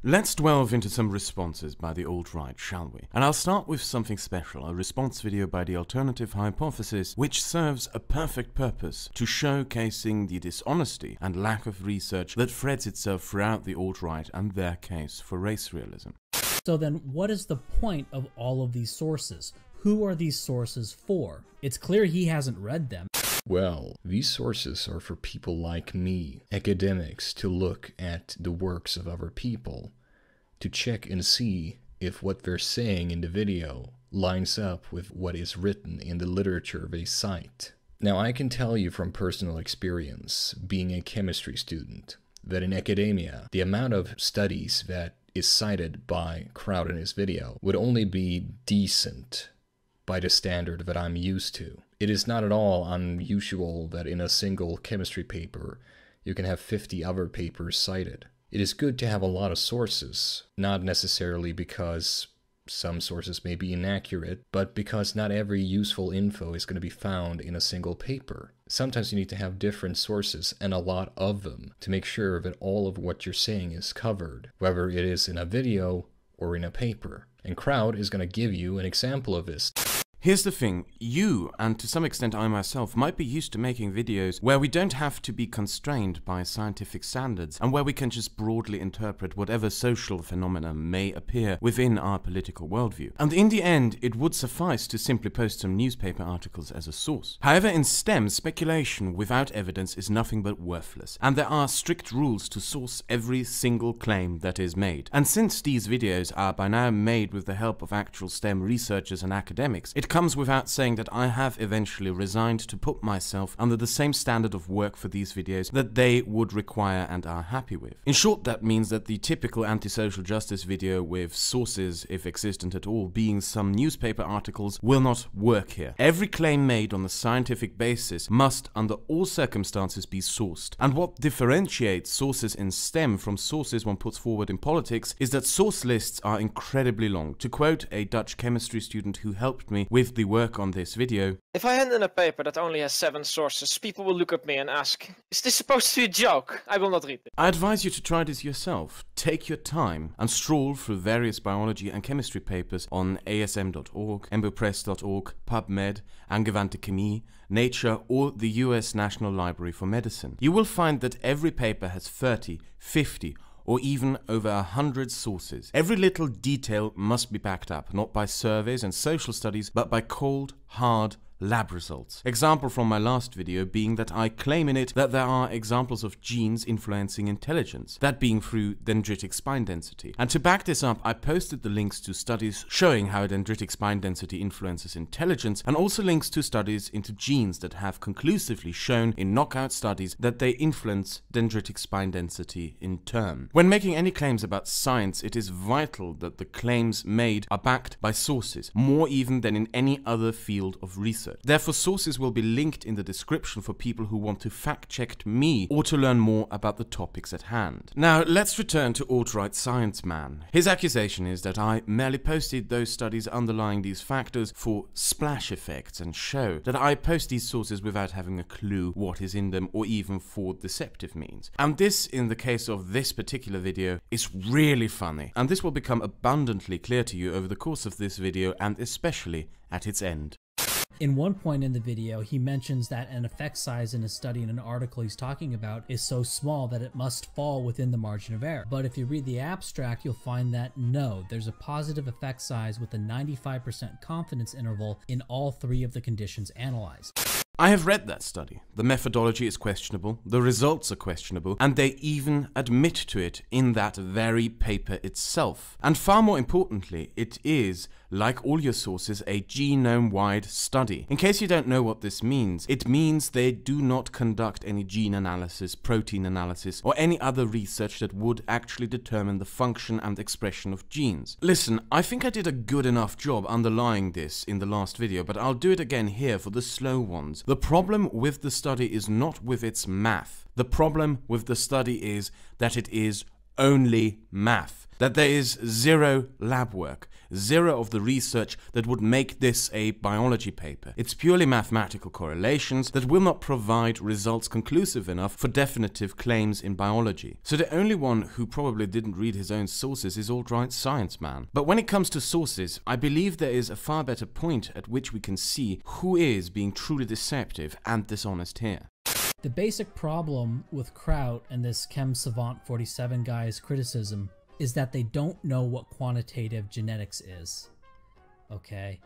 Let's delve into some responses by the alt-right, shall we? And I'll start with something special, a response video by the Alternative Hypothesis, which serves a perfect purpose to showcasing the dishonesty and lack of research that threads itself throughout the alt-right and their case for race realism. So then, what is the point of all of these sources? Who are these sources for? It's clear he hasn't read them. Well, these sources are for people like me, academics, to look at the works of other people, to check and see if what they're saying in the video lines up with what is written in the literature they cite. Now, I can tell you from personal experience, being a chemistry student, that in academia, the amount of studies that is cited by Kraut in his video would only be decent by the standard that I'm used to. It is not at all unusual that in a single chemistry paper you can have 50 other papers cited. It is good to have a lot of sources, not necessarily because some sources may be inaccurate, but because not every useful info is going to be found in a single paper. Sometimes you need to have different sources and a lot of them to make sure that all of what you're saying is covered, whether it is in a video or in a paper. And Kraut is going to give you an example of this. Here's the thing, you, and to some extent I myself, might be used to making videos where we don't have to be constrained by scientific standards and where we can just broadly interpret whatever social phenomena may appear within our political worldview. And in the end, it would suffice to simply post some newspaper articles as a source. However, in STEM, speculation without evidence is nothing but worthless, and there are strict rules to source every single claim that is made. And since these videos are by now made with the help of actual STEM researchers and academics, it comes without saying that I have eventually resigned to put myself under the same standard of work for these videos that they would require and are happy with. In short, that means that the typical anti-social justice video with sources, if existent at all, being some newspaper articles will not work here. Every claim made on a scientific basis must, under all circumstances, be sourced. And what differentiates sources in STEM from sources one puts forward in politics is that source lists are incredibly long. To quote a Dutch chemistry student who helped me with the work on this video, "If I hand in a paper that only has 7 sources, people will look at me and ask, is this supposed to be a joke? I will not read it." I advise you to try this yourself. Take your time and stroll through various biology and chemistry papers on asm.org, embopress.org, PubMed, Angewandte Chemie, Nature, or the US National Library for Medicine. You will find that every paper has 30, 50, or even over 100 sources. Every little detail must be backed up, not by surveys and social studies, but by cold, hard lab results. Example from my last video being that I claim in it that there are examples of genes influencing intelligence, that being through dendritic spine density. And to back this up, I posted the links to studies showing how dendritic spine density influences intelligence, and also links to studies into genes that have conclusively shown in knockout studies that they influence dendritic spine density in turn. When making any claims about science, it is vital that the claims made are backed by sources, more even than in any other field of research. Therefore, sources will be linked in the description for people who want to fact-check me or to learn more about the topics at hand. Now, let's return to alt-right science man. His accusation is that I merely posted those studies underlying these factors for splash effects and show that I post these sources without having a clue what is in them or even for deceptive means. And this, in the case of this particular video, is really funny. And this will become abundantly clear to you over the course of this video and especially at its end. In one point in the video, he mentions that an effect size in a study in an article he's talking about is so small that it must fall within the margin of error. But if you read the abstract, you'll find that no, there's a positive effect size with a 95% confidence interval in all 3 of the conditions analyzed. I have read that study. The methodology is questionable, the results are questionable, and they even admit to it in that very paper itself. And far more importantly, it is, like all your sources, a genome-wide study. In case you don't know what this means, it means they do not conduct any gene analysis, protein analysis, or any other research that would actually determine the function and expression of genes. Listen, I think I did a good enough job underlying this in the last video, but I'll do it again here for the slow ones. The problem with the study is not with its math. The problem with the study is that it is only math. That there is zero lab work, zero of the research that would make this a biology paper. It's purely mathematical correlations that will not provide results conclusive enough for definitive claims in biology. So the only one who probably didn't read his own sources is alt-right science man. But when it comes to sources, I believe there is a far better point at which we can see who is being truly deceptive and dishonest here. The basic problem with Kraut and this Chem Savant 47 guy's criticism is that they don't know what quantitative genetics is. Okay?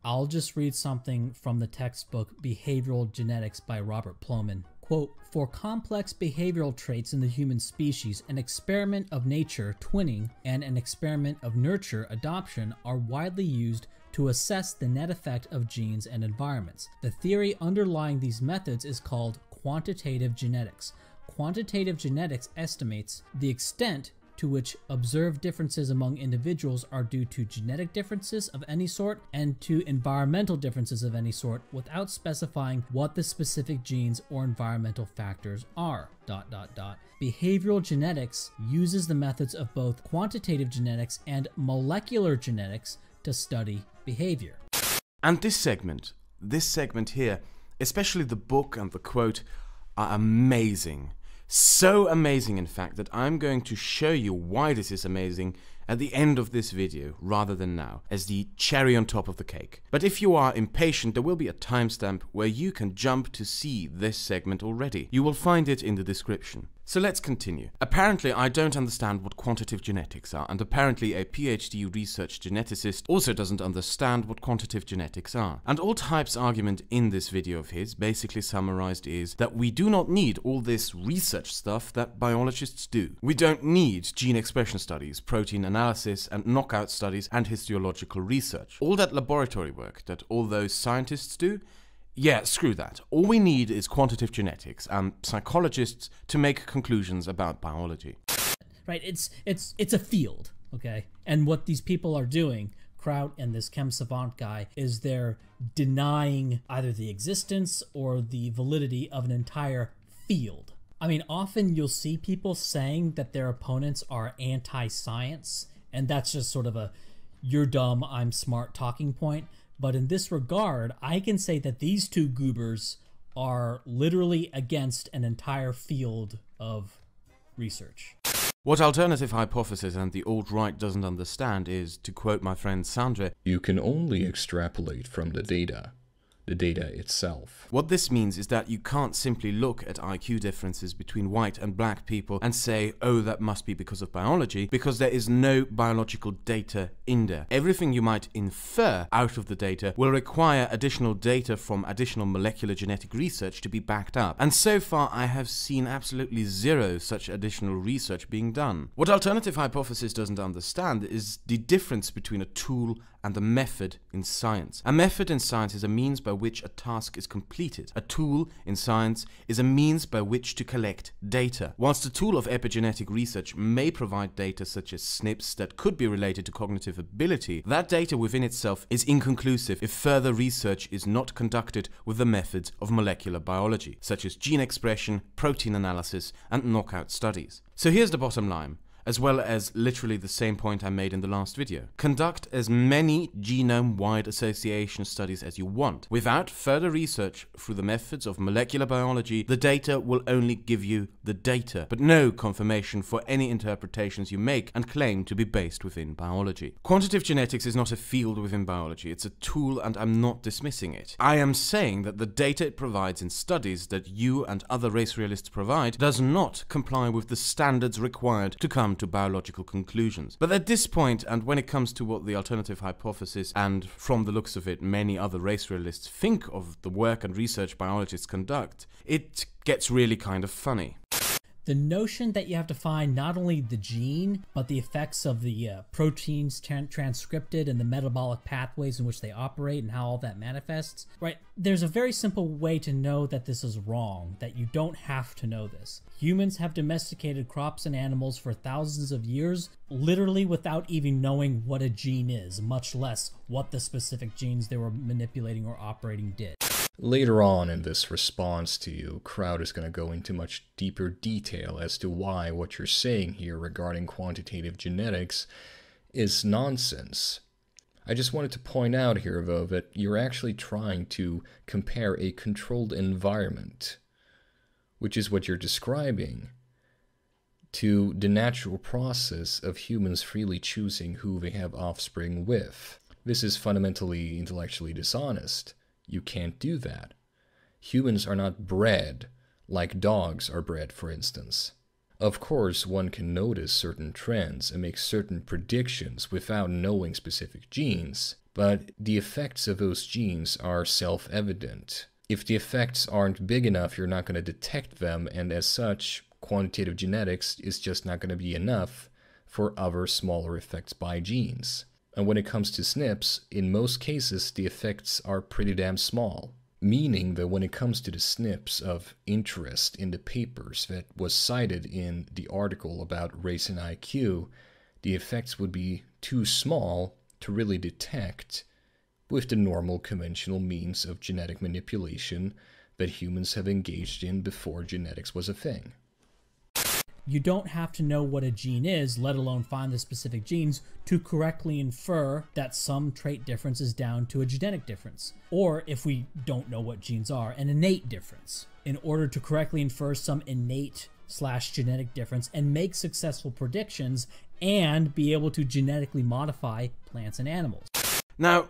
I'll just read something from the textbook Behavioral Genetics by Robert Plomin. Quote, "For complex behavioral traits in the human species, an experiment of nature, twinning, and an experiment of nurture, adoption, are widely used to assess the net effect of genes and environments. The theory underlying these methods is called quantitative genetics. Quantitative genetics estimates the extent to which observed differences among individuals are due to genetic differences of any sort and to environmental differences of any sort without specifying what the specific genes or environmental factors are. ... Behavioral genetics uses the methods of both quantitative genetics and molecular genetics to study behavior." And this segment here, especially the book and the quote, are amazing. So amazing, in fact, that I'm going to show you why this is amazing at the end of this video rather than now, as the cherry on top of the cake. But if you are impatient, there will be a timestamp where you can jump to see this segment already. You will find it in the description. So let's continue. Apparently, I don't understand what quantitative genetics are, and apparently a PhD research geneticist also doesn't understand what quantitative genetics are. And alt-hype's argument in this video of his, basically summarized, is that we do not need all this research stuff that biologists do. We don't need gene expression studies, protein analysis, and knockout studies, and histological research. All that laboratory work that all those scientists do, yeah, screw that. All we need is quantitative genetics and psychologists to make conclusions about biology. Right, it's a field, okay? And what these people are doing, Kraut and this Chem Savant guy, is they're denying either the existence or the validity of an entire field. I mean, often you'll see people saying that their opponents are anti-science, and that's just sort of a "you're dumb, I'm smart" talking point. But in this regard, I can say that these two goobers are literally against an entire field of research. What alternative hypothesis and the alt-right doesn't understand is, to quote my friend Sandra, "You can only extrapolate from the data itself." What this means is that you can't simply look at IQ differences between white and black people and say, oh, that must be because of biology, because there is no biological data in there. Everything you might infer out of the data will require additional data from additional molecular genetic research to be backed up. And so far, I have seen absolutely zero such additional research being done. What alternative hypothesis doesn't understand is the difference between a tool and a method in science. A method in science is a means by which a task is completed. A tool in science is a means by which to collect data. Whilst the tool of epigenetic research may provide data such as SNPs that could be related to cognitive ability, that data within itself is inconclusive if further research is not conducted with the methods of molecular biology, such as gene expression, protein analysis, and knockout studies. So here's the bottom line, as well as literally the same point I made in the last video. Conduct as many genome-wide association studies as you want. Without further research through the methods of molecular biology, the data will only give you the data, but no confirmation for any interpretations you make and claim to be based within biology. Quantitative genetics is not a field within biology, it's a tool, and I'm not dismissing it. I am saying that the data it provides in studies that you and other race realists provide does not comply with the standards required to come to biological conclusions. But at this point, and when it comes to what the alternative hypothesis and, from the looks of it, many other race realists think of the work and research biologists conduct, it gets really kind of funny. The notion that you have to find not only the gene, but the effects of the proteins transcripted and the metabolic pathways in which they operate and how all that manifests, right? There's a very simple way to know that this is wrong, that you don't have to know this. Humans have domesticated crops and animals for thousands of years, literally without even knowing what a gene is, much less what the specific genes they were manipulating or operating did. Later on in this response to you, Kraut is going to go into much deeper detail as to why what you're saying here regarding quantitative genetics is nonsense. I just wanted to point out here, though, that you're actually trying to compare a controlled environment, which is what you're describing, to the natural process of humans freely choosing who they have offspring with. This is fundamentally intellectually dishonest. You can't do that. Humans are not bred like dogs are bred, for instance. Of course, one can notice certain trends and make certain predictions without knowing specific genes, but the effects of those genes are self-evident. If the effects aren't big enough, you're not going to detect them, and as such, quantitative genetics is just not going to be enough for other smaller effects by genes. And when it comes to SNPs, in most cases, the effects are pretty damn small. Meaning that when it comes to the SNPs of interest in the papers that was cited in the article about race and IQ, the effects would be too small to really detect with the normal conventional means of genetic manipulation that humans have engaged in before genetics was a thing. You don't have to know what a gene is, let alone find the specific genes, to correctly infer that some trait difference is down to a genetic difference. Or, if we don't know what genes are, an innate difference. In order to correctly infer some innate/genetic difference and make successful predictions and be able to genetically modify plants and animals. Now,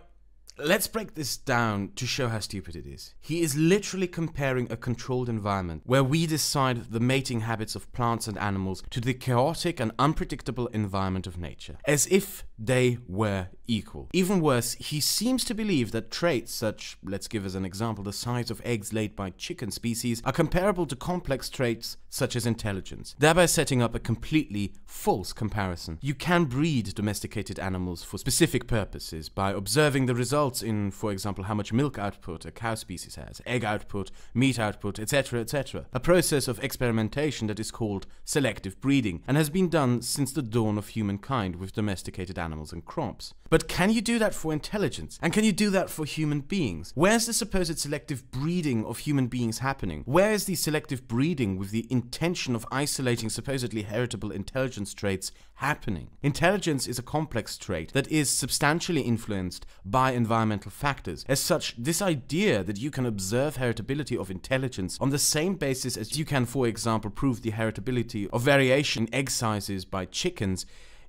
let's break this down to show how stupid it is. He is literally comparing a controlled environment where we decide the mating habits of plants and animals to the chaotic and unpredictable environment of nature, as if they were equal. Even worse, he seems to believe that traits such, let's give as an example, the size of eggs laid by chicken species, are comparable to complex traits such as intelligence, thereby setting up a completely false comparison. You can breed domesticated animals for specific purposes by observing the results in, for example, how much milk output a cow species has, egg output, meat output, etc., etc. A process of experimentation that is called selective breeding and has been done since the dawn of humankind with domesticated animals and crops. But can you do that for intelligence? And can you do that for human beings? Where's the supposed selective breeding of human beings happening? Where is the selective breeding with the intention of isolating supposedly heritable intelligence traits happening? Intelligence is a complex trait that is substantially influenced by environmental factors. As such, this idea that you can observe heritability of intelligence on the same basis as you can, for example, prove the heritability of variation in egg sizes by chickens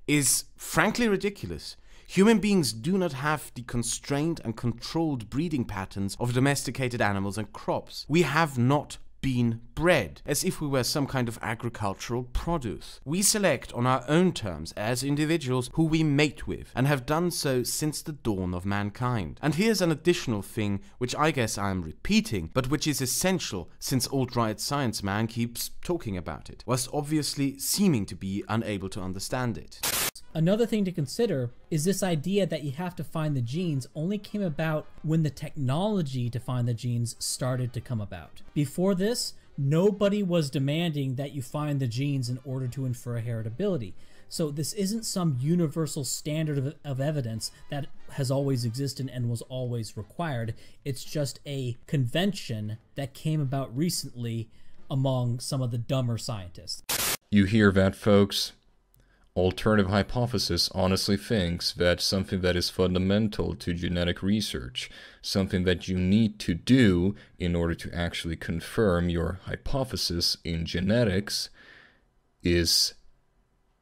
is frankly ridiculous. Human beings do not have the constrained and controlled breeding patterns of domesticated animals and crops. We have not been bred as if we were some kind of agricultural produce. We select on our own terms as individuals who we mate with, and have done so since the dawn of mankind. And here's an additional thing which I guess I'm repeating, but which is essential since alt-right science man keeps talking about it, whilst obviously seeming to be unable to understand it. Another thing to consider is this idea that you have to find the genes only came about when the technology to find the genes started to come about. Before this, nobody was demanding that you find the genes in order to infer heritability. So this isn't some universal standard of evidence that has always existed and was always required. It's just a convention that came about recently among some of the dumber scientists. You hear that, folks? Alternative Hypothesis honestly thinks that something that is fundamental to genetic research, something that you need to do in order to actually confirm your hypothesis in genetics, is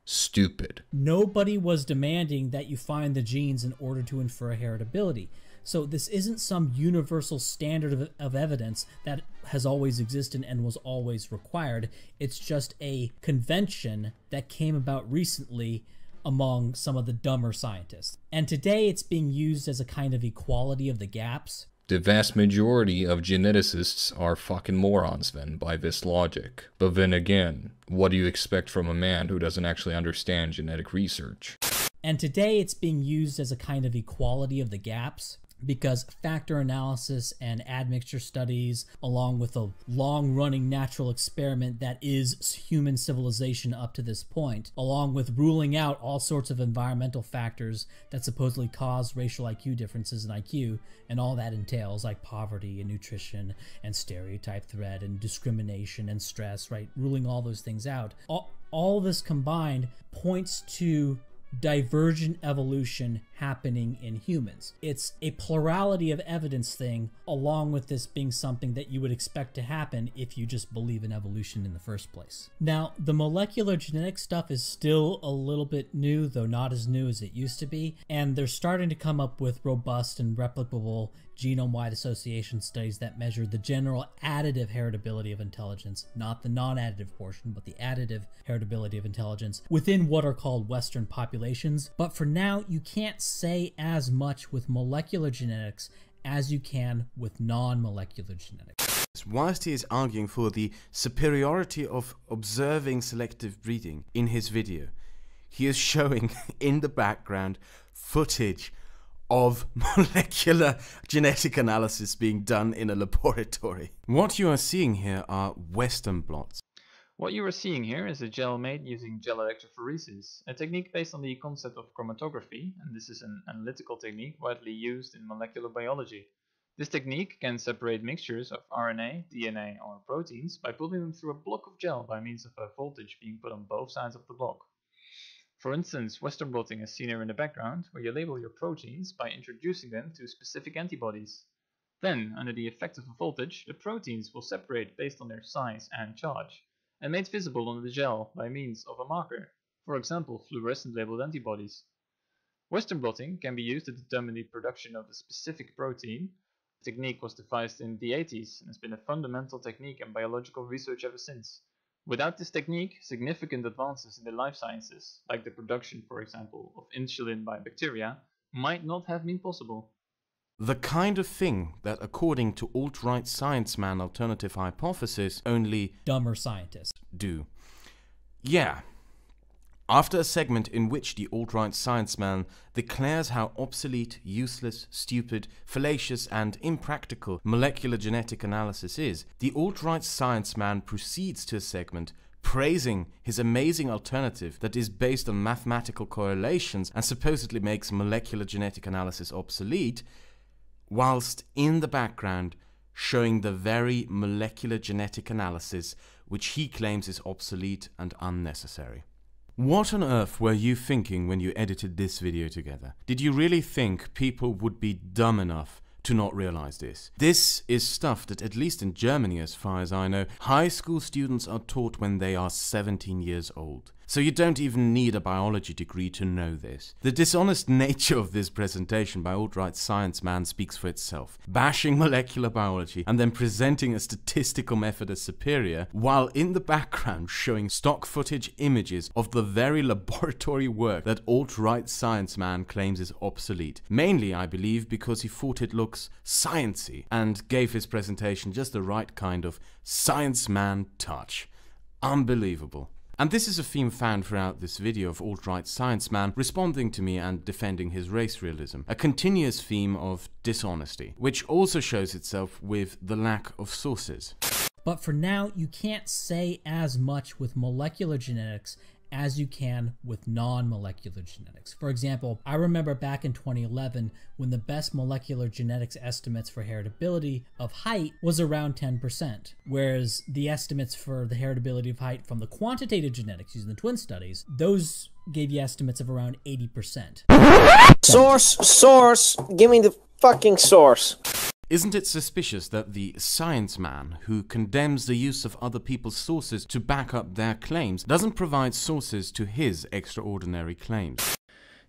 stupid. Nobody was demanding that you find the genes in order to infer heritability. So this isn't some universal standard of evidence that has always existed and was always required. It's just a convention that came about recently among some of the dumber scientists. And today it's being used as a kind of equality of the gaps. The vast majority of geneticists are fucking morons then, by this logic. But then again, what do you expect from a man who doesn't actually understand genetic research? And today it's being used as a kind of equality of the gaps, because factor analysis and admixture studies, along with a long-running natural experiment that is human civilization up to this point, along with ruling out all sorts of environmental factors that supposedly cause racial IQ differences in IQ, and all that entails, like poverty and nutrition and stereotype threat and discrimination and stress, right? Ruling all those things out. All this combined points to divergent evolution happening in humans. It's a plurality of evidence thing, along with this being something that you would expect to happen if you just believe in evolution in the first place. Now, the molecular genetic stuff is still a little bit new, though not as new as it used to be, and they're starting to come up with robust and replicable genome-wide association studies that measure the general additive heritability of intelligence, not the non-additive portion, but the additive heritability of intelligence within what are called Western populations. But for now, you can't say as much with molecular genetics as you can with non-molecular genetics. Whilst he is arguing for the superiority of observing selective breeding in his video, he is showing in the background footage of molecular genetic analysis being done in a laboratory. What you are seeing here are Western blots. What you are seeing here is a gel made using gel electrophoresis, a technique based on the concept of chromatography, and this is an analytical technique widely used in molecular biology. This technique can separate mixtures of RNA, DNA, or proteins by putting them through a block of gel by means of a voltage being put on both sides of the block. For instance, Western blotting is seen here in the background, where you label your proteins by introducing them to specific antibodies. Then, under the effect of a voltage, the proteins will separate based on their size and charge, and made visible on the gel by means of a marker, for example fluorescent labeled antibodies. Western blotting can be used to determine the production of a specific protein. The technique was devised in the 80s and has been a fundamental technique in biological research ever since. Without this technique, significant advances in the life sciences, like the production, for example, of insulin by bacteria, might not have been possible. The kind of thing that, according to alt-right science man alternative hypothesis, only dumber scientists do. Yeah. After a segment in which the alt-right science man declares how obsolete, useless, stupid, fallacious and impractical molecular genetic analysis is, the alt-right science man proceeds to a segment praising his amazing alternative that is based on mathematical correlations and supposedly makes molecular genetic analysis obsolete, whilst in the background showing the very molecular genetic analysis which he claims is obsolete and unnecessary. What on earth were you thinking when you edited this video together? Did you really think people would be dumb enough to not realize this? This is stuff that, at least in Germany as far as I know, high school students are taught when they are 17 years old. So you don't even need a biology degree to know this. The dishonest nature of this presentation by alt-right science man speaks for itself. Bashing molecular biology and then presenting a statistical method as superior, while in the background showing stock footage images of the very laboratory work that alt-right science man claims is obsolete. Mainly, I believe, because he thought it looks sciencey and gave his presentation just the right kind of science man touch. Unbelievable. And this is a theme found throughout this video of alt-right science man responding to me and defending his race realism. A continuous theme of dishonesty, which also shows itself with the lack of sources. But for now, you can't say as much with molecular genetics as you can with non-molecular genetics. For example, I remember back in 2011 when the best molecular genetics estimates for heritability of height was around 10%, whereas the estimates for the heritability of height from the quantitative genetics using the twin studies, those gave you estimates of around 80%. Source, give me the fucking source. Isn't it suspicious that the science man who condemns the use of other people's sources to back up their claims doesn't provide sources to his extraordinary claims?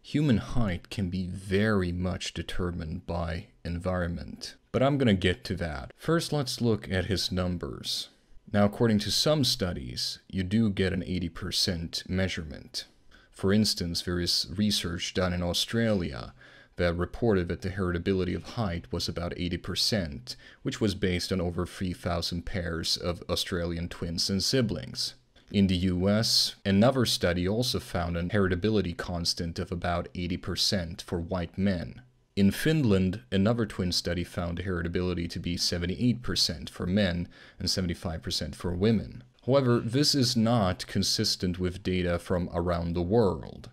Human height can be very much determined by environment, but I'm gonna get to that. First, let's look at his numbers. Now, according to some studies, you do get an 80% measurement. For instance, there is research done in Australia that reported that the heritability of height was about 80%, which was based on over 3,000 pairs of Australian twins and siblings. In the US, another study also found a heritability constant of about 80% for white men. In Finland, another twin study found the heritability to be 78% for men and 75% for women. However, this is not consistent with data from around the world.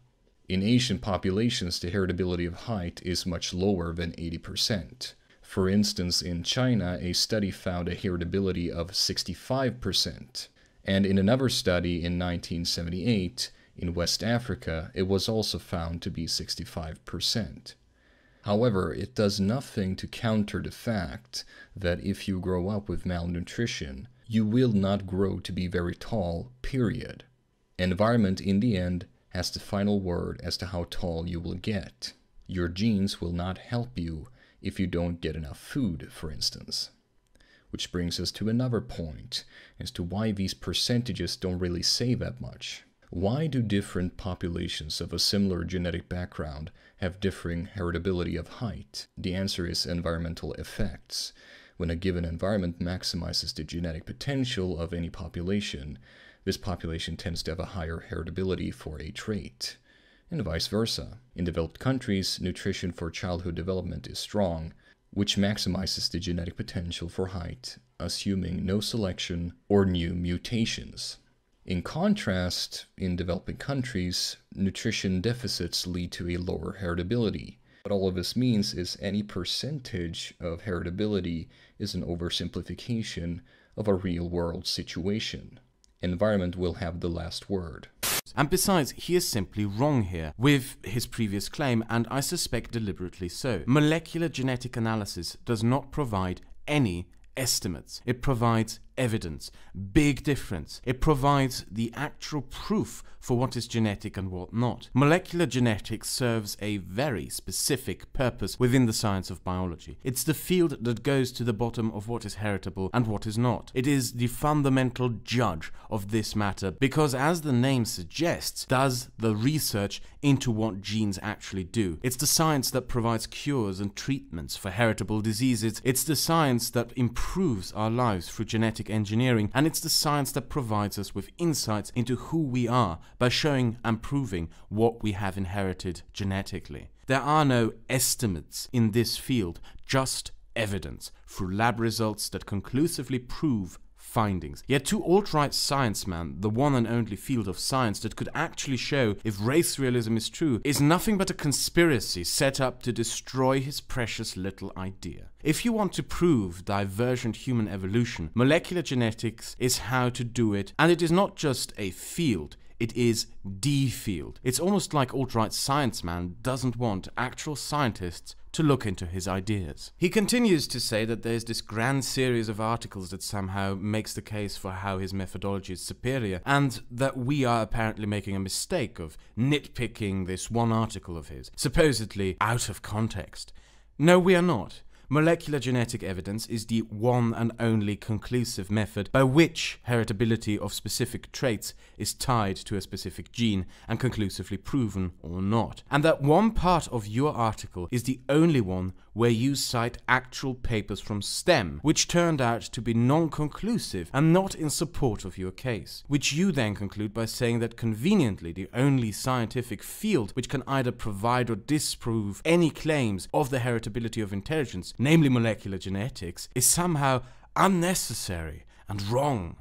In Asian populations, the heritability of height is much lower than 80%. For instance, in China, a study found a heritability of 65%. And in another study in 1978, In West Africa, it was also found to be 65%. However, it does nothing to counter the fact that if you grow up with malnutrition, you will not grow to be very tall, period. Environment, in the end, has the final word as to how tall you will get. Your genes will not help you if you don't get enough food, for instance. Which brings us to another point as to why these percentages don't really say that much. Why do different populations of a similar genetic background have differing heritability of height? The answer is environmental effects. When a given environment maximizes the genetic potential of any population, this population tends to have a higher heritability for a trait. And vice versa. In developed countries, nutrition for childhood development is strong, which maximizes the genetic potential for height, assuming no selection or new mutations. In contrast, in developing countries, nutrition deficits lead to a lower heritability. What all of this means is any percentage of heritability is an oversimplification of a real-world situation. Environment will have the last word. And besides, he is simply wrong here with his previous claim, and I suspect deliberately so. Molecular genetic analysis does not provide any estimates. It provides evidence. Big difference. It provides the actual proof for what is genetic and what not. Molecular genetics serves a very specific purpose within the science of biology. It's the field that goes to the bottom of what is heritable and what is not. It is the fundamental judge of this matter because, as the name suggests, does the research into what genes actually do. It's the science that provides cures and treatments for heritable diseases. It's the science that improves our lives through genetic engineering, and it's the science that provides us with insights into who we are by showing and proving what we have inherited genetically. There are no estimates in this field, just evidence through lab results that conclusively prove findings. Yet to alt-right science man, the one and only field of science that could actually show if race realism is true is nothing but a conspiracy set up to destroy his precious little idea. If you want to prove divergent human evolution, molecular genetics is how to do it, and it is not just a field, it is the field. It's almost like alt-right science man doesn't want actual scientists to look into his ideas. He continues to say that there's this grand series of articles that somehow makes the case for how his methodology is superior, and that we are apparently making a mistake of nitpicking this one article of his, supposedly out of context. No, we are not. Molecular genetic evidence is the one and only conclusive method by which heritability of specific traits is tied to a specific gene and conclusively proven or not. And that one part of your article is the only one where you cite actual papers from STEM, which turned out to be non-conclusive and not in support of your case, which you then conclude by saying that conveniently the only scientific field which can either provide or disprove any claims of the heritability of intelligence, namely molecular genetics, is somehow unnecessary and wrong.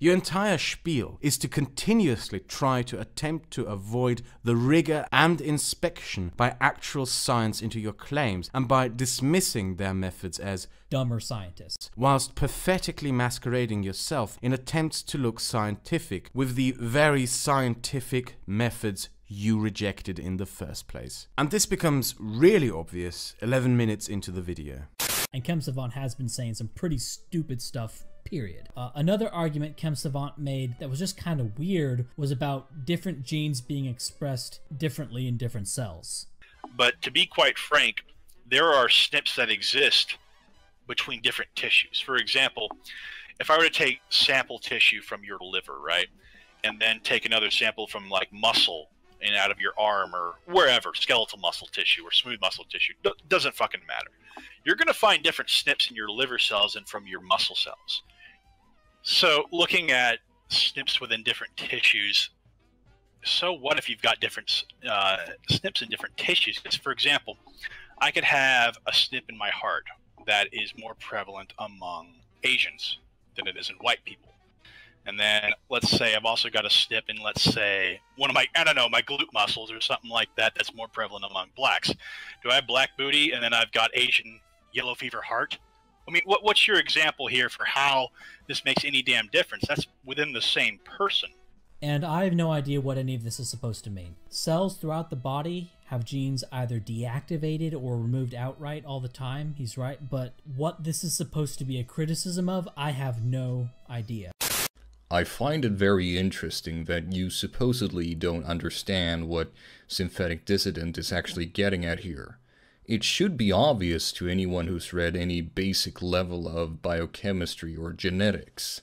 Your entire spiel is to continuously try to attempt to avoid the rigor and inspection by actual science into your claims, and by dismissing their methods as dumber scientists, whilst pathetically masquerading yourself in attempts to look scientific with the very scientific methods you rejected in the first place. And this becomes really obvious 11 minutes into the video. And Kem Savant has been saying some pretty stupid stuff, period. Another argument Kem Savant made that was just kind of weird was about different genes being expressed differently in different cells. But to be quite frank, there are SNPs that exist between different tissues. For example, if I were to take sample tissue from your liver, right, and then take another sample from like muscle and out of your arm or wherever, skeletal muscle tissue or smooth muscle tissue, doesn't fucking matter. You're going to find different SNPs in your liver cells than from your muscle cells. So looking at SNPs within different tissues, so what if you've got different SNPs in different tissues? Because, for example, I could have a SNP in my heart that is more prevalent among Asians than it is in white people. And then let's say I've also got a SNP in, let's say, one of my, I don't know, my glute muscles or something like that that's more prevalent among blacks. Do I have black booty and then I've got Asian yellow fever heart? I mean, what's your example here for how this makes any damn difference? That's within the same person. And I have no idea what any of this is supposed to mean. Cells throughout the body have genes either deactivated or removed outright all the time, he's right, but what this is supposed to be a criticism of, I have no idea. I find it very interesting that you supposedly don't understand what synthetic dissident is actually getting at here. It should be obvious to anyone who's read any basic level of biochemistry or genetics.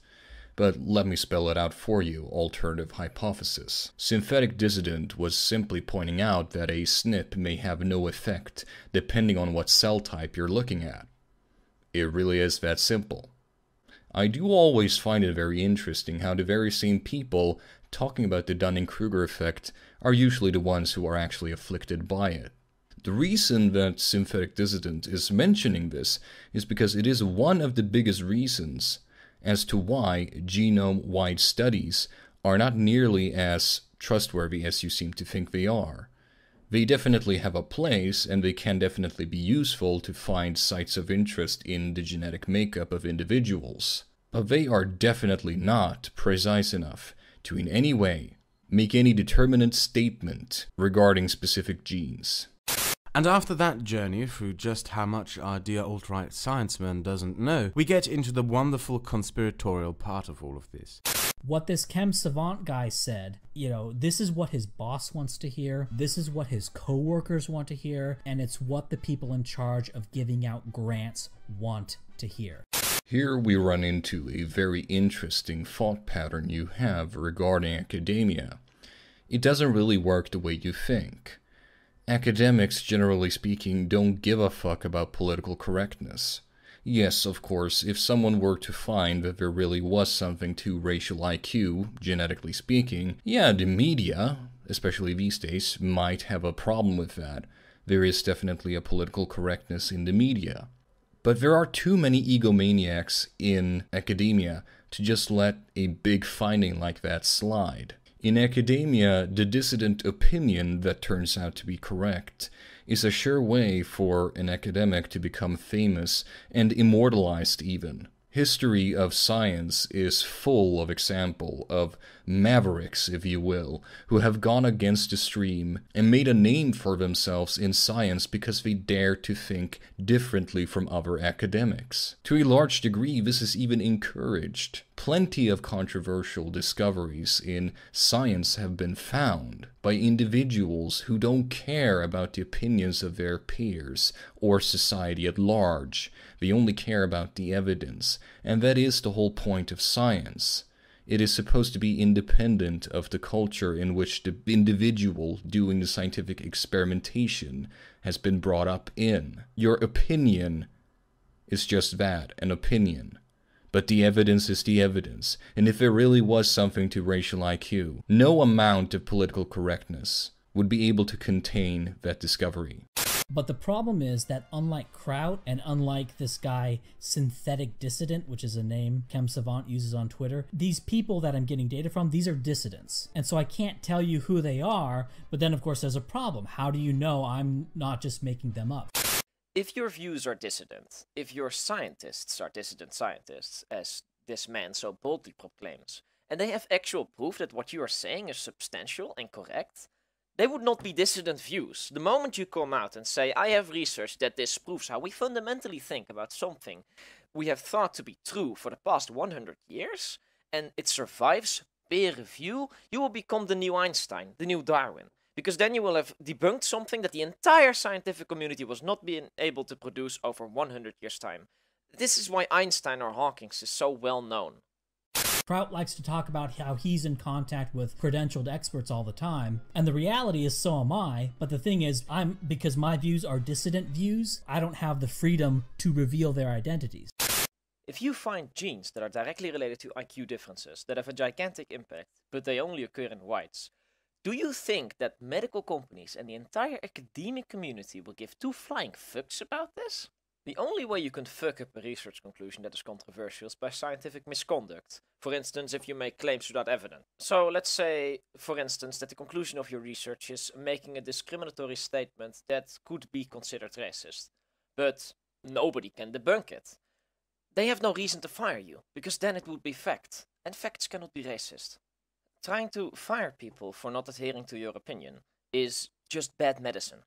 But let me spell it out for you, alternative hypothesis. Synthetic dissident was simply pointing out that a SNP may have no effect depending on what cell type you're looking at. It really is that simple. I do always find it very interesting how the very same people talking about the Dunning-Kruger effect are usually the ones who are actually afflicted by it. The reason that synthetic dissident is mentioning this is because it is one of the biggest reasons as to why genome-wide studies are not nearly as trustworthy as you seem to think they are. They definitely have a place, and they can definitely be useful to find sites of interest in the genetic makeup of individuals. But they are definitely not precise enough to in any way make any determinate statement regarding specific genes. And after that journey through just how much our dear alt-right scienceman doesn't know, we get into the wonderful conspiratorial part of all of this. What this chem savant guy said, this is what his boss wants to hear, this is what his co-workers want to hear, and it's what the people in charge of giving out grants want to hear. Here we run into a very interesting thought pattern you have regarding academia. It doesn't really work the way you think. Academics, generally speaking, don't give a fuck about political correctness. Yes, of course, if someone were to find that there really was something to racial IQ, genetically speaking, yeah, the media, especially these days, might have a problem with that. There is definitely a political correctness in the media. But there are too many egomaniacs in academia to just let a big finding like that slide. In academia, the dissident opinion that turns out to be correct is a sure way for an academic to become famous and immortalized even. History of science is full of example of mavericks, if you will, who have gone against the stream and made a name for themselves in science because they dare to think differently from other academics. To a large degree, this is even encouraged. Plenty of controversial discoveries in science have been found by individuals who don't care about the opinions of their peers or society at large. They only care about the evidence, and that is the whole point of science. It is supposed to be independent of the culture in which the individual doing the scientific experimentation has been brought up in. Your opinion is just that, an opinion. But the evidence is the evidence, and if there really was something to racial IQ, no amount of political correctness would be able to contain that discovery. But the problem is that unlike Kraut and unlike this guy Synthetic Dissident, which is a name Chem Savant uses on Twitter, these people that I'm getting data from, these are dissidents. And so I can't tell you who they are, but then of course there's a problem. How do you know I'm not just making them up? If your views are dissident, if your scientists are dissident scientists, as this man so boldly proclaims, and they have actual proof that what you are saying is substantial and correct, they would not be dissident views. The moment you come out and say, I have research that disproves how we fundamentally think about something we have thought to be true for the past 100 years, and it survives peer review, you will become the new Einstein, the new Darwin. Because then you will have debunked something that the entire scientific community was not being able to produce over 100 years' time. This is why Einstein or Hawkins is so well known. Kraut likes to talk about how he's in contact with credentialed experts all the time, and the reality is so am I, but the thing is, because my views are dissident views, I don't have the freedom to reveal their identities. If you find genes that are directly related to IQ differences that have a gigantic impact, but they only occur in whites, do you think that medical companies and the entire academic community will give two flying fucks about this? The only way you can fuck up a research conclusion that is controversial is by scientific misconduct. For instance, if you make claims without evidence. So let's say, for instance, that the conclusion of your research is making a discriminatory statement that could be considered racist. But nobody can debunk it. They have no reason to fire you, because then it would be fact. And facts cannot be racist. trying to fire people for not adhering to your opinion is just bad medicine.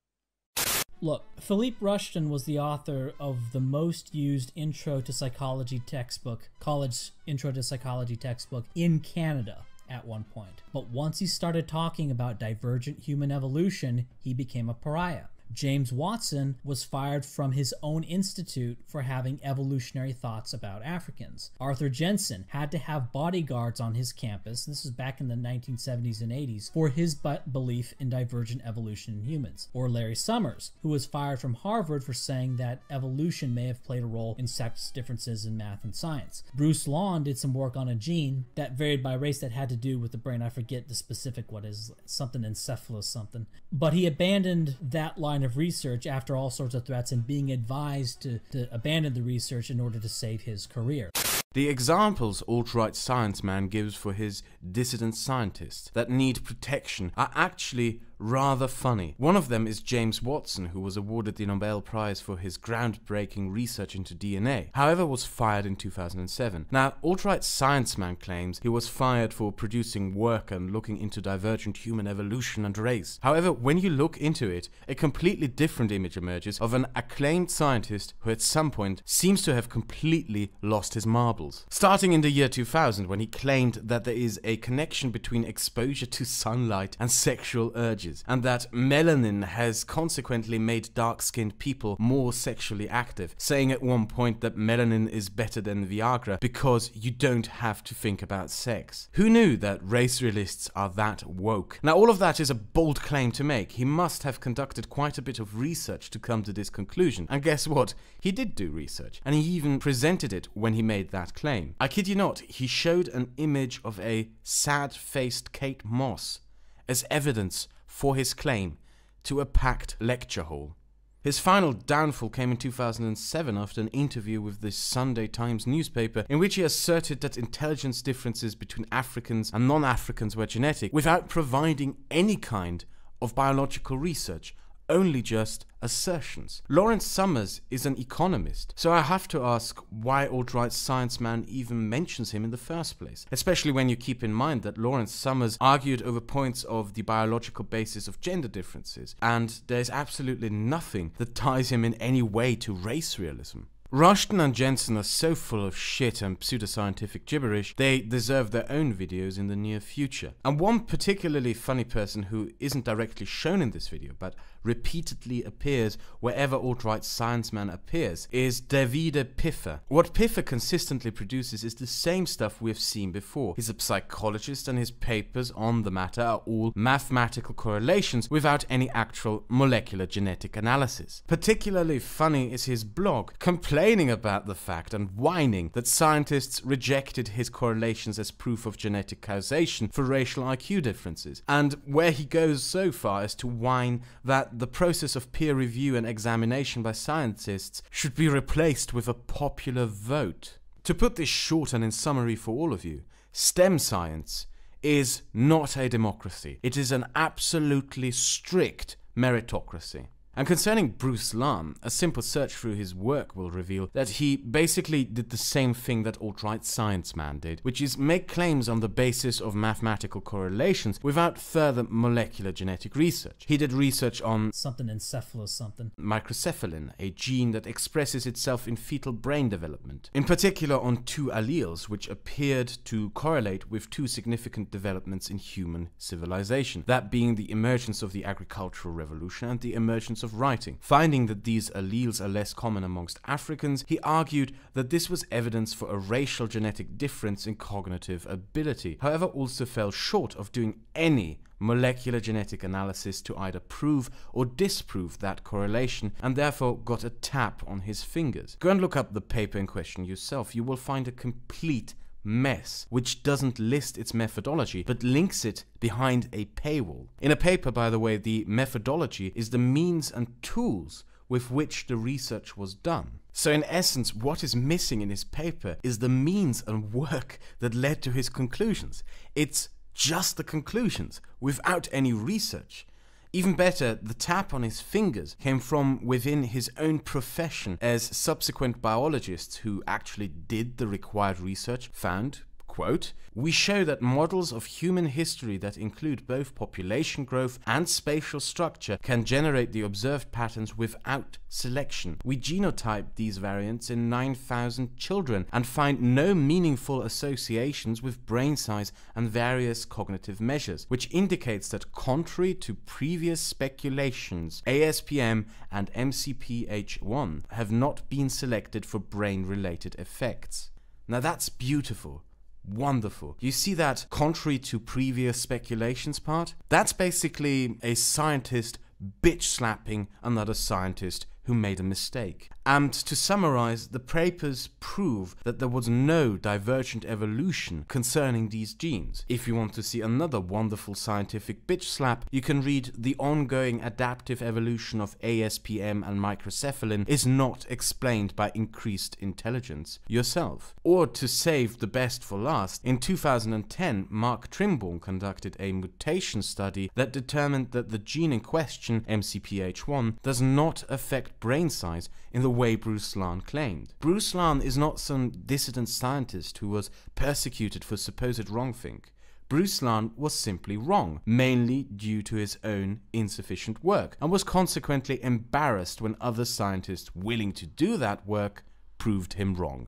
Look, Philippe Rushton was the author of the most used intro to psychology textbook, college intro to psychology textbook in Canada at one point. But once he started talking about divergent human evolution, he became a pariah. James Watson was fired from his own institute for having evolutionary thoughts about Africans. Arthur Jensen had to have bodyguards on his campus, this was back in the 1970s and 80s, for his belief in divergent evolution in humans. Or Larry Summers, who was fired from Harvard for saying that evolution may have played a role in sex differences in math and science. Bruce Lawn did some work on a gene that varied by race that had to do with the brain. I forget the specific what is, something encephalus something. But he abandoned that line of research after all sorts of threats and being advised to abandon the research in order to save his career. The examples alt-right science man gives for his dissident scientists that need protection are actually rather funny. One of them is James Watson, who was awarded the Nobel Prize for his groundbreaking research into DNA, however was fired in 2007. Now, alt-right science man claims he was fired for producing work and looking into divergent human evolution and race. However, when you look into it, a completely different image emerges of an acclaimed scientist who at some point seems to have completely lost his marbles. Starting in the year 2000, when he claimed that there is a connection between exposure to sunlight and sexual urges, and that melanin has consequently made dark-skinned people more sexually active, saying at one point that melanin is better than Viagra because you don't have to think about sex. Who knew that race realists are that woke? Now, all of that is a bold claim to make. He must have conducted quite a bit of research to come to this conclusion. And guess what? He did do research, and he even presented it when he made that claim. I kid you not, he showed an image of a sad-faced Kate Moss as evidence for his claim to a packed lecture hall. His final downfall came in 2007 after an interview with the Sunday Times newspaper in which he asserted that intelligence differences between Africans and non-Africans were genetic without providing any kind of biological research, only just assertions. Lawrence Summers is an economist, so I have to ask why alt-right science man even mentions him in the first place, especially when you keep in mind that Lawrence Summers argued over points of the biological basis of gender differences, and there is absolutely nothing that ties him in any way to race realism. Rushton and Jensen are so full of shit and pseudoscientific gibberish, they deserve their own videos in the near future. And one particularly funny person who isn't directly shown in this video, but repeatedly appears wherever alt-right science man appears, is Davide Piffer. What Piffer consistently produces is the same stuff we have seen before. He's a psychologist and his papers on the matter are all mathematical correlations without any actual molecular genetic analysis. Particularly funny is his blog, complaining about the fact and whining that scientists rejected his correlations as proof of genetic causation for racial IQ differences, and where he goes so far as to whine that the process of peer review and examination by scientists should be replaced with a popular vote. To put this short and in summary for all of you, STEM science is not a democracy. It is an absolutely strict meritocracy. And concerning Bruce Lawn, a simple search through his work will reveal that he basically did the same thing that alt-right science man did, which is make claims on the basis of mathematical correlations without further molecular genetic research. He did research on something encephalus something. Microcephalin, a gene that expresses itself in fetal brain development. In particular on two alleles which appeared to correlate with two significant developments in human civilization, that being the emergence of the agricultural revolution and the emergence of writing. Finding that these alleles are less common amongst Africans, he argued that this was evidence for a racial genetic difference in cognitive ability, however also fell short of doing any molecular genetic analysis to either prove or disprove that correlation, and therefore got a tap on his fingers. Go and look up the paper in question yourself. You will find a complete mess, which doesn't list its methodology, but links it behind a paywall. In a paper, by the way, the methodology is the means and tools with which the research was done. So in essence, what is missing in his paper is the means and work that led to his conclusions. It's just the conclusions, without any research. Even better, the tap on his fingers came from within his own profession, as subsequent biologists who actually did the required research found, Quote, "We show that models of human history that include both population growth and spatial structure can generate the observed patterns without selection. We genotyped these variants in 9,000 children and find no meaningful associations with brain size and various cognitive measures, which indicates that contrary to previous speculations, ASPM and MCPH1 have not been selected for brain-related effects." Now that's beautiful. Wonderful. You see that contrary to previous speculations part? That's basically a scientist bitch slapping another scientist who made a mistake. And to summarize, the papers prove that there was no divergent evolution concerning these genes. If you want to see another wonderful scientific bitch slap, you can read "The ongoing adaptive evolution of ASPM and microcephalin is not explained by increased intelligence" yourself. Or to save the best for last, in 2010, Mark Trimborn conducted a mutation study that determined that the gene in question, MCPH1, does not affect brain size in the way Bruce Lahn claimed. Bruce Lahn is not some dissident scientist who was persecuted for supposed wrongthink. Bruce Lahn was simply wrong, mainly due to his own insufficient work, and was consequently embarrassed when other scientists willing to do that work proved him wrong.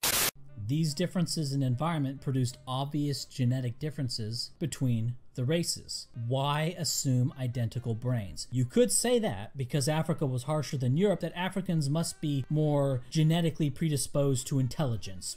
These differences in environment produced obvious genetic differences between the races. Why assume identical brains? You could say that because Africa was harsher than Europe, that Africans must be more genetically predisposed to intelligence,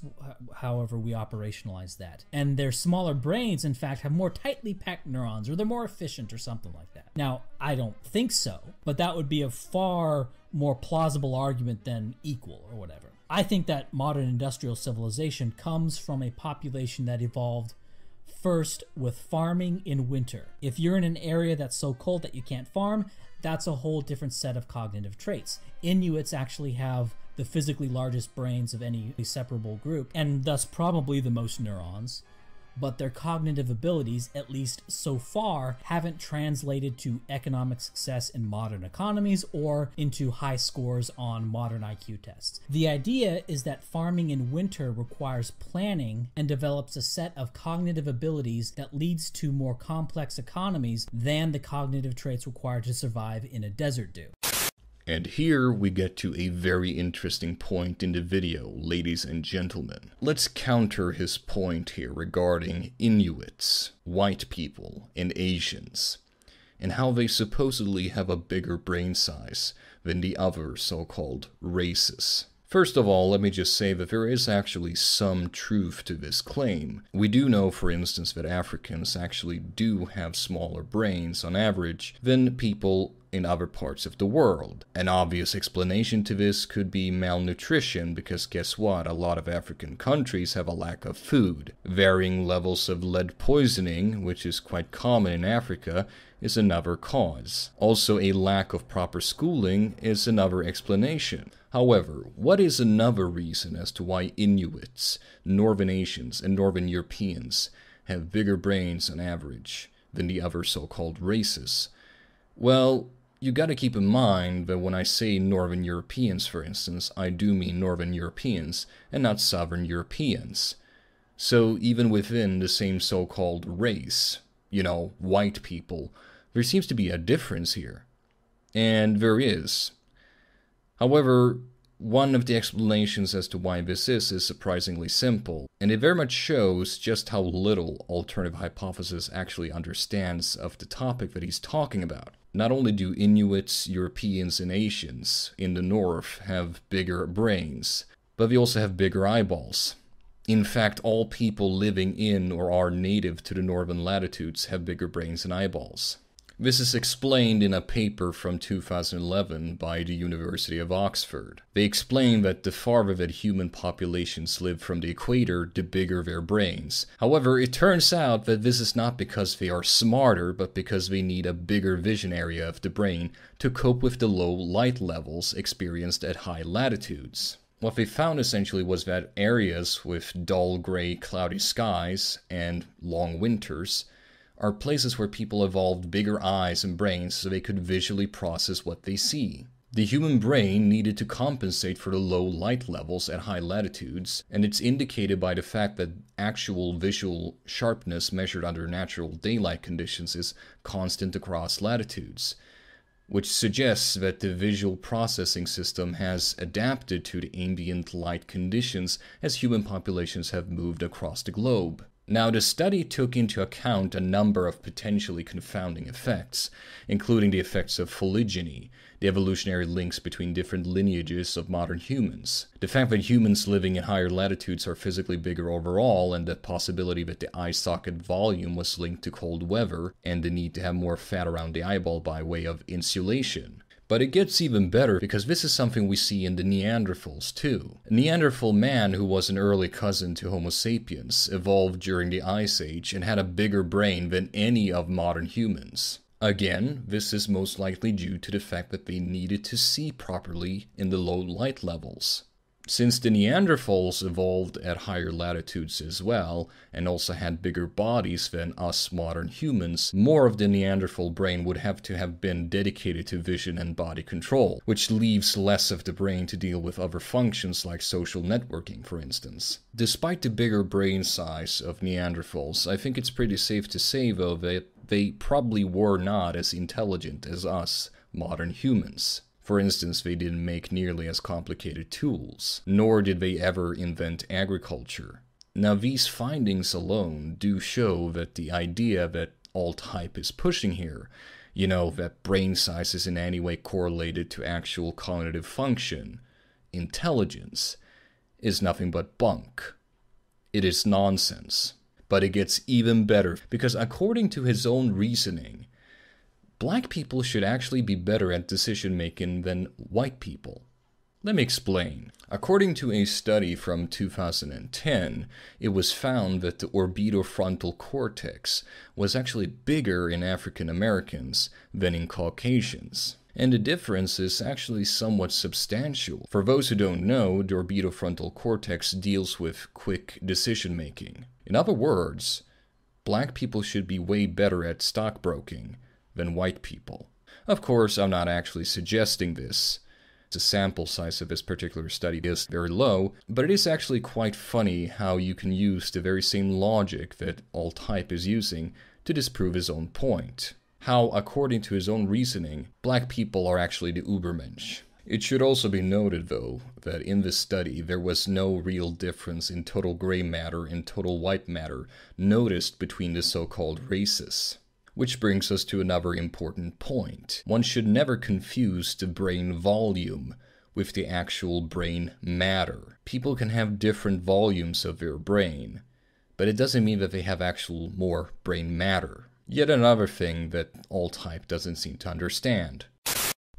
however we operationalize that. And their smaller brains, in fact, have more tightly packed neurons, or they're more efficient or something like that. Now, I don't think so, but that would be a far more plausible argument than equal or whatever. I think that modern industrial civilization comes from a population that evolved first with farming in winter. If you're in an area that's so cold that you can't farm, that's a whole different set of cognitive traits. Inuits actually have the physically largest brains of any separable group, and thus probably the most neurons. But their cognitive abilities, at least so far, haven't translated to economic success in modern economies or into high scores on modern IQ tests. The idea is that farming in winter requires planning and develops a set of cognitive abilities that leads to more complex economies than the cognitive traits required to survive in a desert do. And here we get to a very interesting point in the video, ladies and gentlemen. Let's counter his point here regarding Inuits, white people, and Asians, and how they supposedly have a bigger brain size than the other so-called races. First of all, let me just say that there is actually some truth to this claim. We do know, for instance, that Africans actually do have smaller brains on average than people in other parts of the world. An obvious explanation to this could be malnutrition, because guess what? A lot of African countries have a lack of food. Varying levels of lead poisoning, which is quite common in Africa, is another cause. Also, a lack of proper schooling is another explanation. However, what is another reason as to why Inuits, Northern Asians, and Northern Europeans have bigger brains on average than the other so-called races? Well, you gotta keep in mind that when I say Northern Europeans, for instance, I do mean Northern Europeans and not Southern Europeans. So even within the same so-called race, you know, white people, there seems to be a difference here. And there is. However, one of the explanations as to why this is surprisingly simple, and it very much shows just how little alternative hypothesis actually understands of the topic that he's talking about. Not only do Inuits, Europeans, and Asians in the north have bigger brains, but they also have bigger eyeballs. In fact, all people living in or are native to the northern latitudes have bigger brains and eyeballs. This is explained in a paper from 2011 by the University of Oxford. They explain that the farther that human populations live from the equator, the bigger their brains. However, it turns out that this is not because they are smarter, but because they need a bigger vision area of the brain to cope with the low light levels experienced at high latitudes. What they found essentially was that areas with dull gray cloudy skies and long winters are places where people evolved bigger eyes and brains so they could visually process what they see. The human brain needed to compensate for the low light levels at high latitudes, and it's indicated by the fact that actual visual sharpness measured under natural daylight conditions is constant across latitudes, which suggests that the visual processing system has adapted to the ambient light conditions as human populations have moved across the globe. Now, the study took into account a number of potentially confounding effects, including the effects of phylogeny, the evolutionary links between different lineages of modern humans, the fact that humans living in higher latitudes are physically bigger overall, and the possibility that the eye socket volume was linked to cold weather and the need to have more fat around the eyeball by way of insulation. But it gets even better because this is something we see in the Neanderthals too. A Neanderthal man who was an early cousin to Homo sapiens evolved during the Ice Age and had a bigger brain than any of modern humans. Again, this is most likely due to the fact that they needed to see properly in the low light levels. Since the Neanderthals evolved at higher latitudes as well, and also had bigger bodies than us modern humans, more of the Neanderthal brain would have to have been dedicated to vision and body control, which leaves less of the brain to deal with other functions like social networking, for instance. Despite the bigger brain size of Neanderthals, I think it's pretty safe to say, though, that they probably were not as intelligent as us modern humans. For instance, they didn't make nearly as complicated tools, nor did they ever invent agriculture. Now, these findings alone do show that the idea that alt-hype is pushing here, that brain size is in any way correlated to actual cognitive function, intelligence, is nothing but bunk. It is nonsense. But it gets even better, because according to his own reasoning, black people should actually be better at decision-making than white people. Let me explain. According to a study from 2010, it was found that the orbitofrontal cortex was actually bigger in African Americans than in Caucasians. And the difference is actually somewhat substantial. For those who don't know, the orbitofrontal cortex deals with quick decision-making. In other words, black people should be way better at stockbroking than white people. Of course, I'm not actually suggesting this. The sample size of this particular study is very low, but it is actually quite funny how you can use the very same logic that alt-hype is using to disprove his own point. How, according to his own reasoning, black people are actually the Ubermensch. It should also be noted, though, that in this study there was no real difference in total gray matter and total white matter noticed between the so-called races. Which brings us to another important point. One should never confuse the brain volume with the actual brain matter. People can have different volumes of their brain, but it doesn't mean that they have actual more brain matter. Yet another thing that alt-hype doesn't seem to understand.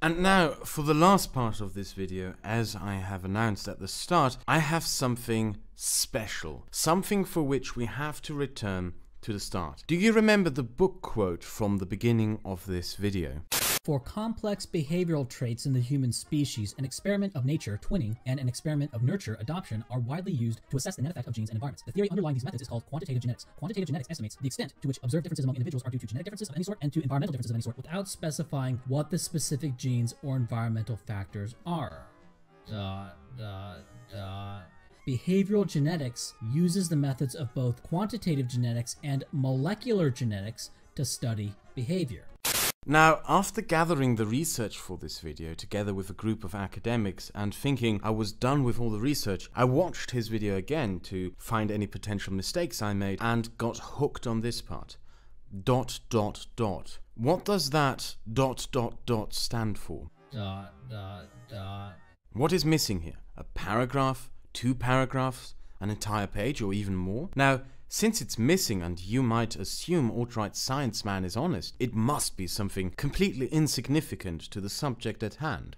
And now, for the last part of this video, as I have announced at the start, I have something special. Something for which we have to return to the start. Do you remember the book quote from the beginning of this video? For complex behavioral traits in the human species, an experiment of nature, twinning, and an experiment of nurture, adoption, are widely used to assess the net effect of genes and environments. The theory underlying these methods is called quantitative genetics. Quantitative genetics estimates the extent to which observed differences among individuals are due to genetic differences of any sort and to environmental differences of any sort, without specifying what the specific genes or environmental factors are. Behavioral genetics uses the methods of both quantitative genetics and molecular genetics to study behavior. Now, after gathering the research for this video together with a group of academics and thinking I was done with all the research, I watched his video again to find any potential mistakes I made and got hooked on this part. ... What does that ... stand for? What is missing here? A paragraph? 2 paragraphs? An entire page or even more? Now, since it's missing and you might assume alt-right science man is honest, it must be something completely insignificant to the subject at hand.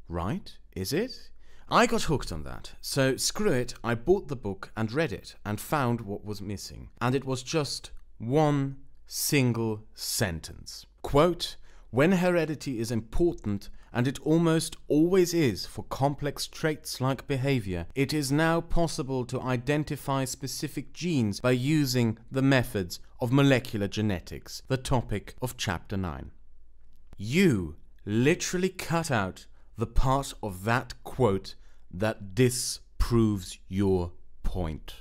Right? Is it? I got hooked on that, so screw it, I bought the book and read it and found what was missing. And it was just one single sentence. Quote, "When heredity is important, and it almost always is for complex traits like behavior, it is now possible to identify specific genes by using the methods of molecular genetics," the topic of Chapter 9. You literally cut out the part of that quote that disproves your point.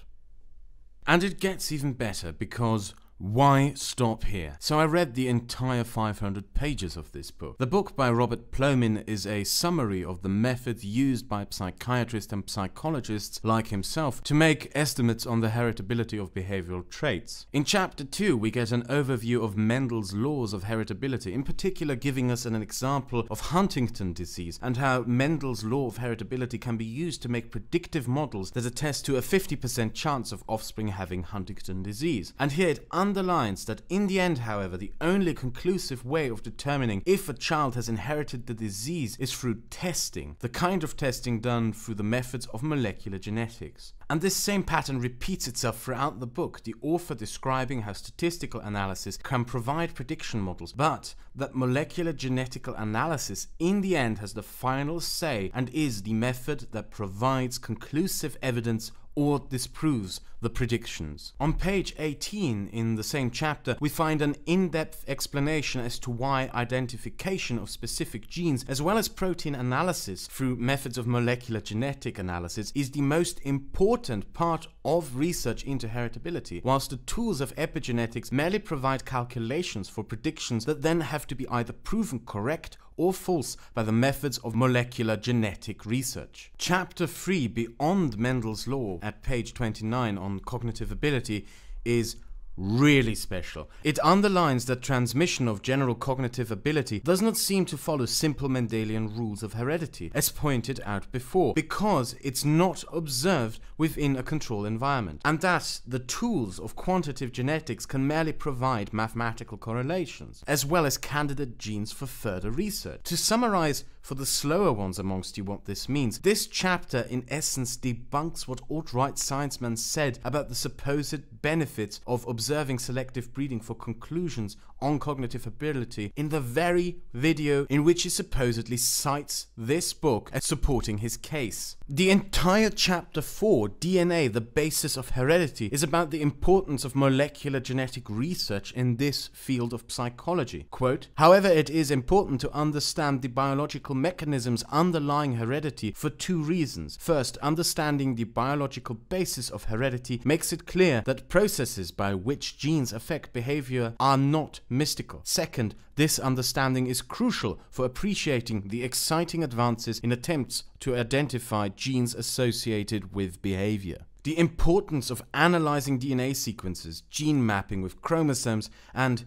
And it gets even better, because why stop here? So I read the entire 500 pages of this book. The book by Robert Plomin is a summary of the methods used by psychiatrists and psychologists like himself to make estimates on the heritability of behavioral traits. In chapter 2, we get an overview of Mendel's laws of heritability, in particular giving us an example of Huntington disease and how Mendel's law of heritability can be used to make predictive models that attest to a 50% chance of offspring having Huntington disease. And here it underlines that in the end, however, the only conclusive way of determining if a child has inherited the disease is through testing, the kind of testing done through the methods of molecular genetics. And this same pattern repeats itself throughout the book, the author describing how statistical analysis can provide prediction models, but that molecular genetical analysis in the end has the final say and is the method that provides conclusive evidence or disproves the predictions. On page 18 in the same chapter, we find an in-depth explanation as to why identification of specific genes, as well as protein analysis through methods of molecular genetic analysis, is the most important part of research into heritability, whilst the tools of epigenetics merely provide calculations for predictions that then have to be either proven correct or false by the methods of molecular genetic research. Chapter 3, Beyond Mendel's Law, at page 29 on cognitive ability, is really special. It underlines that transmission of general cognitive ability does not seem to follow simple Mendelian rules of heredity, as pointed out before, because it's not observed within a control environment, and that the tools of quantitative genetics can merely provide mathematical correlations, as well as candidate genes for further research. To summarize for the slower ones amongst you what this means, this chapter in essence debunks what alt-right sciencemen said about the supposed benefits of observing selective breeding for conclusions on cognitive ability in the very video in which he supposedly cites this book as supporting his case. The entire chapter 4, DNA, the basis of heredity, is about the importance of molecular genetic research in this field of psychology. Quote, however, it is important to understand the biological mechanisms underlying heredity for two reasons. First, understanding the biological basis of heredity makes it clear that processes by which genes affect behavior are not mystical. Second, this understanding is crucial for appreciating the exciting advances in attempts to identify genes associated with behavior. The importance of analyzing DNA sequences, gene mapping with chromosomes, and,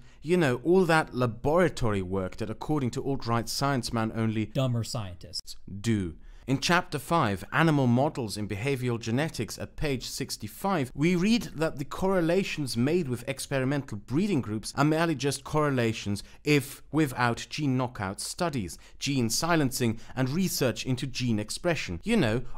all that laboratory work that, according to alt-right sciencemen, only dumber scientists do. In chapter 5, Animal Models in Behavioral Genetics, at page 65, we read that the correlations made with experimental breeding groups are merely just correlations if without gene knockout studies, gene silencing, and research into gene expression.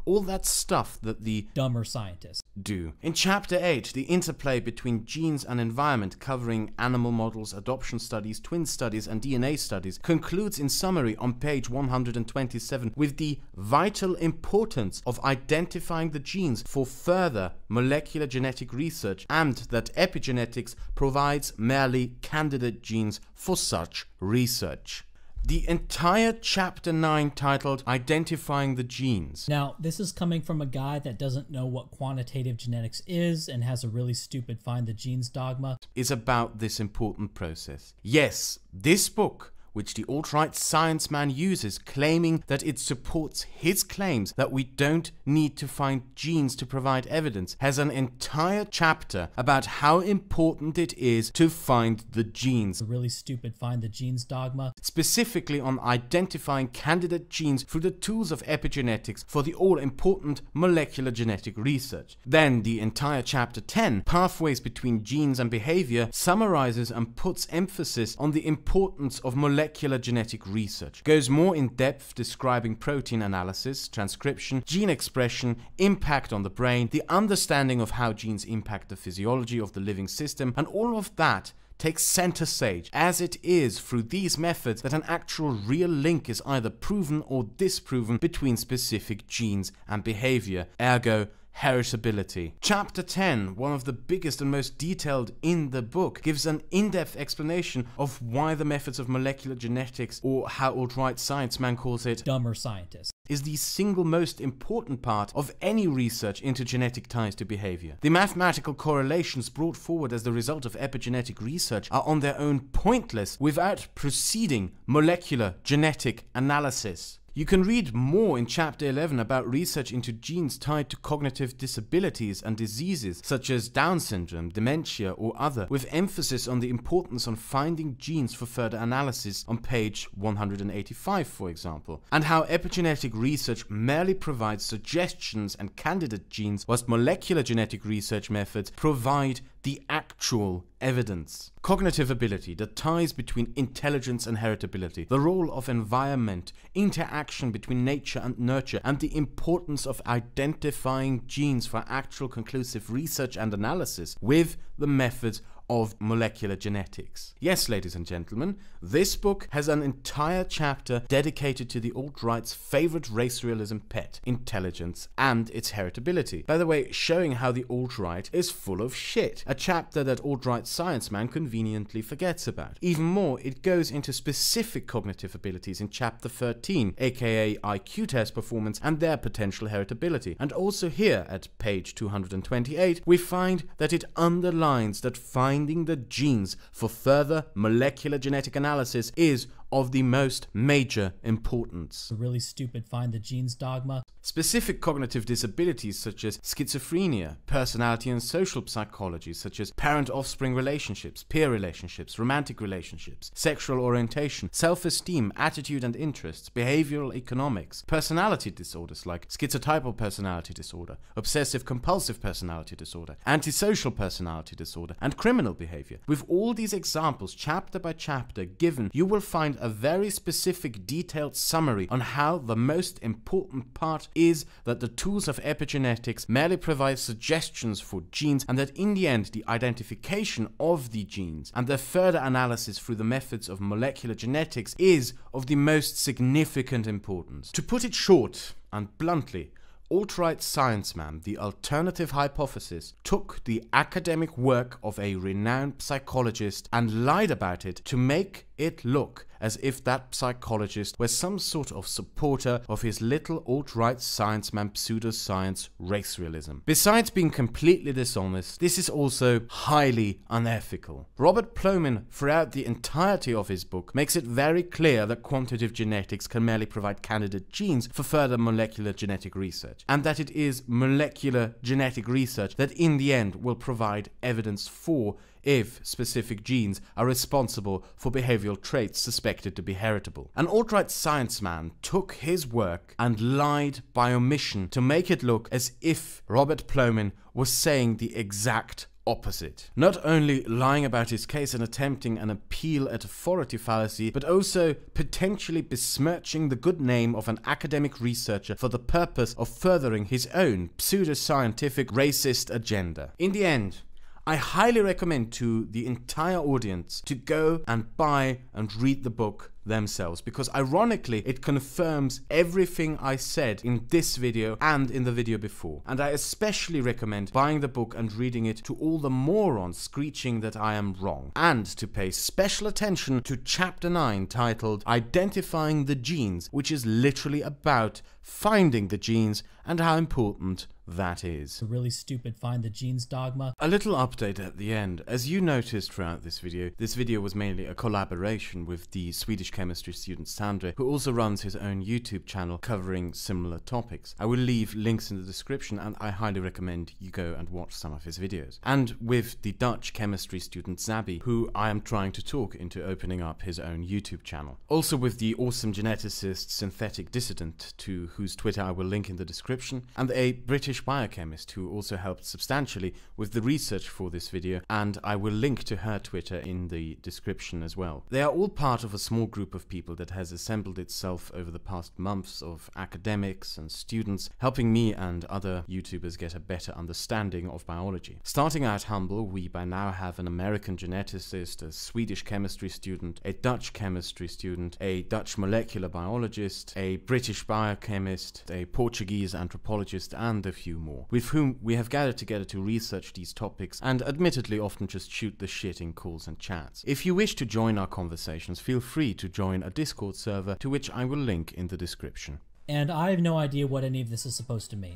All that stuff that the dumber scientists do. In chapter 8, the interplay between genes and environment, covering animal models, adoption studies, twin studies, and DNA studies, concludes in summary on page 127 with the vital importance of identifying the genes for further molecular genetic research, and that epigenetics provides merely candidate genes for such research. The entire chapter 9, titled Identifying the Genes. Now, this is coming from a guy that doesn't know what quantitative genetics is and has a really stupid find the genes dogma. Is about this important process. Yes, this book, which the alt-right science man uses, claiming that it supports his claims that we don't need to find genes to provide evidence, has an entire chapter about how important it is to find the genes. A really stupid find the genes dogma. Specifically on identifying candidate genes through the tools of epigenetics for the all-important molecular genetic research. Then the entire chapter 10, Pathways Between Genes and Behavior, summarizes and puts emphasis on the importance of molecular genetic research, goes more in depth describing protein analysis, transcription, gene expression, impact on the brain, the understanding of how genes impact the physiology of the living system, and all of that takes center stage, as it is through these methods that an actual real link is either proven or disproven between specific genes and behavior, ergo heritability. Chapter 10, one of the biggest and most detailed in the book, gives an in-depth explanation of why the methods of molecular genetics, or how alt-right science man calls it, dumber scientists, is the single most important part of any research into genetic ties to behavior. The mathematical correlations brought forward as the result of epigenetic research are on their own pointless without preceding molecular genetic analysis. You can read more in Chapter 11 about research into genes tied to cognitive disabilities and diseases such as Down syndrome, dementia or other, with emphasis on the importance on finding genes for further analysis on page 185, for example, and how epigenetic research merely provides suggestions and candidate genes, whilst molecular genetic research methods provide the actual evidence. Cognitive ability, the ties between intelligence and heritability, the role of environment, interaction between nature and nurture, and the importance of identifying genes for actual conclusive research and analysis with the methods of molecular genetics. Yes, ladies and gentlemen, this book has an entire chapter dedicated to the alt-right's favorite race realism pet, intelligence, and its heritability. By the way, showing how the alt-right is full of shit, a chapter that alt-right science man conveniently forgets about. Even more, it goes into specific cognitive abilities in chapter 13, aka IQ test performance and their potential heritability. And also here, at page 228, we find that it underlines that finding the genes for further molecular genetic analysis is of the most major importance. The really stupid find the genes dogma. Specific cognitive disabilities such as schizophrenia, personality and social psychology such as parent-offspring relationships, peer relationships, romantic relationships, sexual orientation, self-esteem, attitude and interests, behavioral economics, personality disorders like schizotypal personality disorder, obsessive-compulsive personality disorder, antisocial personality disorder, and criminal behavior. With all these examples chapter by chapter given, you will find a very specific detailed summary on how the most important part is that the tools of epigenetics merely provide suggestions for genes, and that in the end the identification of the genes and their further analysis through the methods of molecular genetics is of the most significant importance. To put it short and bluntly, alt-right science man, the alternative hypothesis, took the academic work of a renowned psychologist and lied about it to make it look as if that psychologist were some sort of supporter of his little alt-right science man pseudoscience race realism. Besides being completely dishonest, this is also highly unethical. Robert Plomin, throughout the entirety of his book, makes it very clear that quantitative genetics can merely provide candidate genes for further molecular genetic research, and that it is molecular genetic research that in the end will provide evidence for if specific genes are responsible for behavioral traits suspected to be heritable. An alt-right science man took his work and lied by omission to make it look as if Robert Plomin was saying the exact opposite. Not only lying about his case and attempting an appeal at authority fallacy, but also potentially besmirching the good name of an academic researcher for the purpose of furthering his own pseudoscientific racist agenda. In the end, I highly recommend to the entire audience to go and buy and read the book themselves, because ironically it confirms everything I said in this video and in the video before. And I especially recommend buying the book and reading it to all the morons screeching that I am wrong, and to pay special attention to chapter 9 titled Identifying the Genes, which is literally about finding the genes and how important that is. The really stupid find the genes dogma. A little update at the end. As you noticed throughout this video was mainly a collaboration with the Swedish chemistry student Sandre, who also runs his own YouTube channel covering similar topics. I will leave links in the description, and I highly recommend you go and watch some of his videos. And with the Dutch chemistry student Zabi, who I am trying to talk into opening up his own YouTube channel. Also with the awesome geneticist Synthetic Dissident, to whose Twitter I will link in the description, and a British biochemist who also helped substantially with the research for this video, and I will link to her Twitter in the description as well. They are all part of a small group group of people that has assembled itself over the past months of academics and students, helping me and other YouTubers get a better understanding of biology. Starting out humble, we by now have an American geneticist, a Swedish chemistry student, a Dutch chemistry student, a Dutch molecular biologist, a British biochemist, a Portuguese anthropologist, and a few more, with whom we have gathered together to research these topics and admittedly often just shoot the shit in calls and chats. If you wish to join our conversations, feel free to join a Discord server, to which I will link in the description. And I have no idea what any of this is supposed to mean.